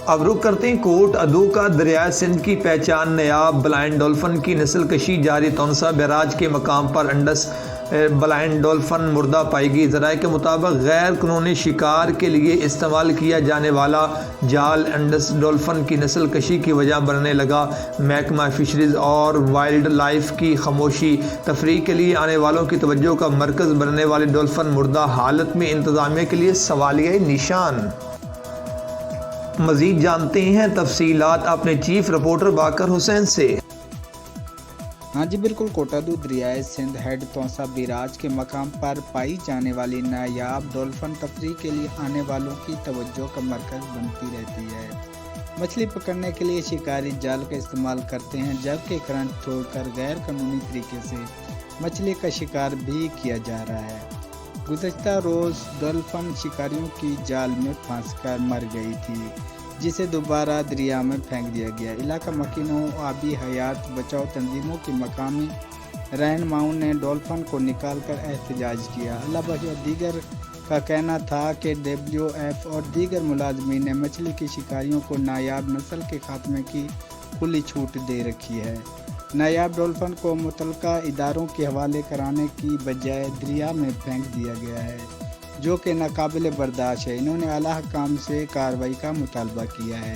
اب رخ کرتے ہیں کوٹ ادو کا۔ دریائے سندھ کی پہچان نایاب بلائنڈ ڈولفن کی نسل کشی جاری۔ تونسا بیراج کے مقام پر انڈس بلائنڈ ڈولفن مردہ پائی گئی۔ ذرائع کے مطابق غیر قانونی شکار کے لیے استعمال کیا جانے والا جال انڈس ڈولفن کی نسل کشی کی وجہ بننے لگا۔ محکمہ فشریز اور وائلڈ لائف کی خاموشی تفریح کے لیے آنے والوں کی توجہ کا مرکز بننے والی ڈولفن مردہ حالت میں انتظامیہ کے لیے سوالیہ نشان۔ مزید جانتے ہیں تفصیلات اپنے چیف رپورٹر باقر حسین سے۔ ہاں جی بالکل، کوٹادو دریائے سندھ ہیڈ تونسا بیراج کے مقام پر پائی جانے والی نایاب ڈولفن تفریح کے لیے آنے والوں کی توجہ کا مرکز بنتی رہتی ہے۔ مچھلی پکڑنے کے لیے شکاری جال کا استعمال کرتے ہیں، جبکہ کرنٹ چھوڑ کر غیر قانونی طریقے سے مچھلی کا شکار بھی کیا جا رہا ہے۔ گزشتہ روز ڈولفن شکاریوں کی جال میں پھنس کر مر گئی تھی، جسے دوبارہ دریا میں پھینک دیا گیا۔ علاقہ مکینوں آبی حیات بچاؤ تنظیموں کی مقامی رہنماؤں نے ڈولفن کو نکال کر احتجاج کیا۔ علاوہ دیگر کا کہنا تھا کہ WWF اور دیگر ملازمین نے مچھلی کی شکاریوں کو نایاب نسل کے خاتمے کی کھلی چھوٹ دے رکھی ہے۔ نایاب ڈولفن کو متعلقہ اداروں کے حوالے کرانے کی بجائے دریا میں پھینک دیا گیا ہے، جو کہ ناقابل برداشت ہے۔ انہوں نے اعلیٰ حکام سے کارروائی کا مطالبہ کیا ہے۔